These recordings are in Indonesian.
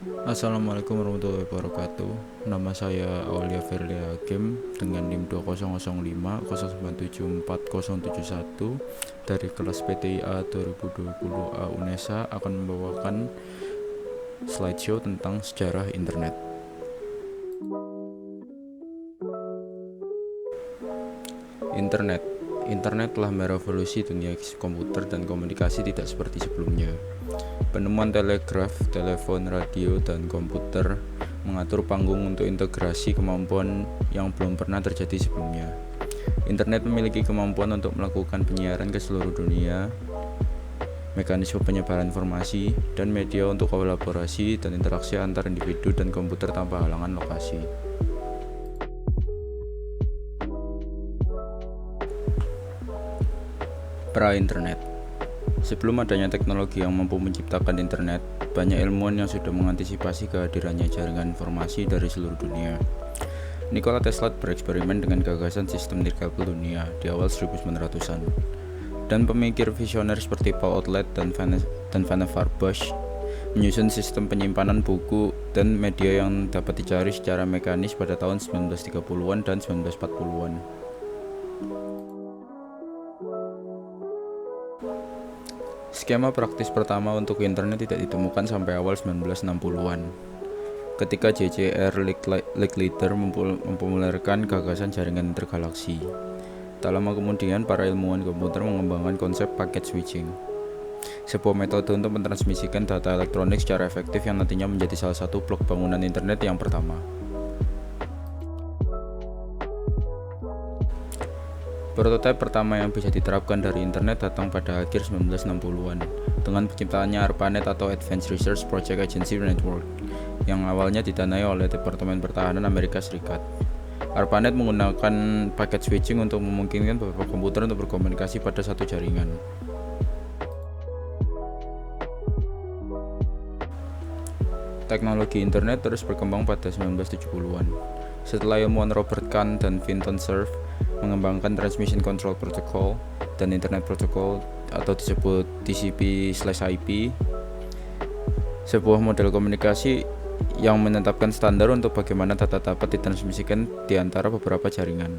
Assalamualaikum warahmatullahi wabarakatuh. Nama saya Aulia Verlia Hakim dengan NIM 200509747071 dari kelas PTIA 2020A UNESA akan membawakan slideshow tentang sejarah internet. Internet Internet telah merevolusi dunia komputer dan komunikasi tidak seperti sebelumnya. Penemuan telegraf, telepon, radio, dan komputer mengatur panggung untuk integrasi kemampuan yang belum pernah terjadi sebelumnya. Internet memiliki kemampuan untuk melakukan penyiaran ke seluruh dunia, mekanisme penyebaran informasi, dan media untuk kolaborasi dan interaksi antar individu dan komputer tanpa halangan lokasi. Pra-internet. Sebelum adanya teknologi yang mampu menciptakan internet, banyak ilmuwan yang sudah mengantisipasi kehadirannya jaringan informasi dari seluruh dunia. Nikola Tesla bereksperimen dengan gagasan sistem nirkabel dunia di awal 1900-an. Dan pemikir visioner seperti Paul Otlet dan Vannevar Bush menyusun sistem penyimpanan buku dan media yang dapat dicari secara mekanis pada tahun 1930-an dan 1940-an. Skema praktis pertama untuk internet tidak ditemukan sampai awal 1960-an. Ketika J.J.R. Licklider mempopulerkan gagasan jaringan intergalaksi. Tak lama kemudian, para ilmuwan komputer mengembangkan konsep packet switching, sebuah metode untuk mentransmisikan data elektronik secara efektif yang nantinya menjadi salah satu blok bangunan internet yang pertama. Prototipe pertama yang bisa diterapkan dari internet datang pada akhir 1960-an dengan penciptaannya ARPANET atau Advanced Research Project Agency Network yang awalnya didanai oleh Departemen Pertahanan Amerika Serikat. ARPANET menggunakan packet switching untuk memungkinkan beberapa komputer untuk berkomunikasi pada satu jaringan. Teknologi internet terus berkembang pada 1970-an. Setelah ilmuwan Robert Kahn dan Vinton Cerf mengembangkan Transmission Control Protocol dan Internet Protocol atau disebut TCP/IP, sebuah model komunikasi yang menetapkan standar untuk bagaimana data dapat ditransmisikan di antara beberapa jaringan.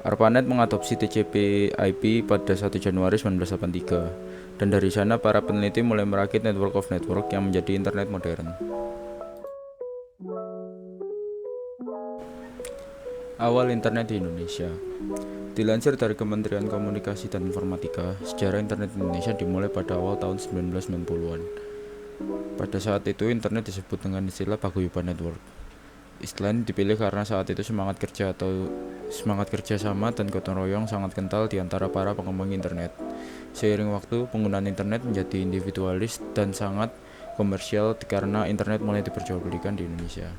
ARPANET mengadopsi TCP/IP pada 1 Januari 1983, dan dari sana para peneliti mulai merakit network of network yang menjadi internet modern. Awal internet di Indonesia. Dilansir dari Kementerian Komunikasi dan Informatika, sejarah internet Indonesia dimulai pada awal tahun 1990-an. Pada saat itu, internet disebut dengan istilah paguyuban network. Istilah ini dipilih karena saat itu semangat kerja sama dan gotong royong sangat kental di antara para pengembang internet. Seiring waktu, penggunaan internet menjadi individualis dan sangat komersial karena internet mulai diperjualbelikan di Indonesia.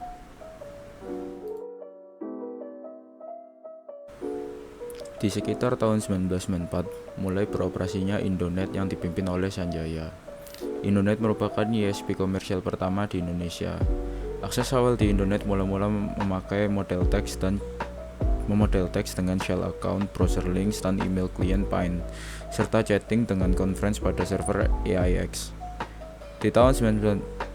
Di sekitar tahun 1994, mulai beroperasinya Indonet yang dipimpin oleh Sanjaya. Indonet merupakan ISP komersial pertama di Indonesia. Akses awal di Indonet mula-mula memakai model teks dengan shell account, browser links, dan email klien Pine, serta chatting dengan conference pada server AIX. Di tahun 1995,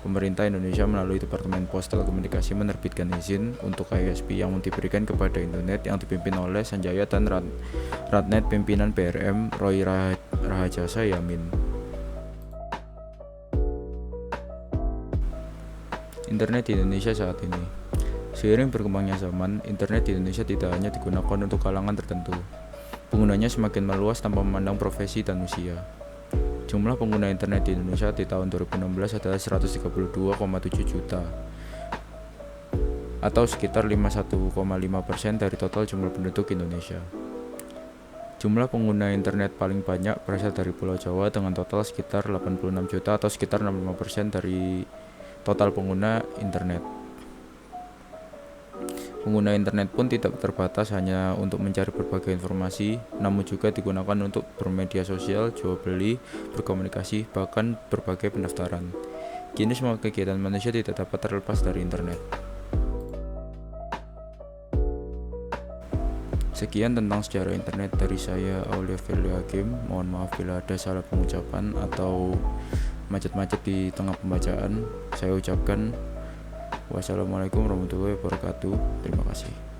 pemerintah Indonesia melalui Departemen Pos Telekomunikasi menerbitkan izin untuk ISP yang diberikan kepada Indonet yang dipimpin oleh Sanjaya dan Ratnet pimpinan BRM Roy Rahajasa Yamin. Internet di Indonesia saat ini. Seiring berkembangnya zaman, internet di Indonesia tidak hanya digunakan untuk kalangan tertentu. Penggunanya semakin meluas tanpa memandang profesi dan usia. Jumlah pengguna internet di Indonesia di tahun 2016 adalah 132,7 juta atau sekitar 51,5% dari total jumlah penduduk Indonesia. Jumlah pengguna internet paling banyak berasal dari Pulau Jawa dengan total sekitar 86 juta atau sekitar 65% dari total pengguna internet. Pengguna internet pun tidak terbatas hanya untuk mencari berbagai informasi, namun juga digunakan untuk bermedia sosial, jual beli, berkomunikasi, bahkan berbagai pendaftaran. Kini semua kegiatan manusia tidak dapat terlepas dari internet. Sekian tentang sejarah internet dari saya, Aulia Verlia Hakim. Mohon maaf bila ada salah pengucapan atau macet-macet di tengah pembacaan. Saya ucapkan wassalamualaikum warahmatullahi wabarakatuh. Terima kasih.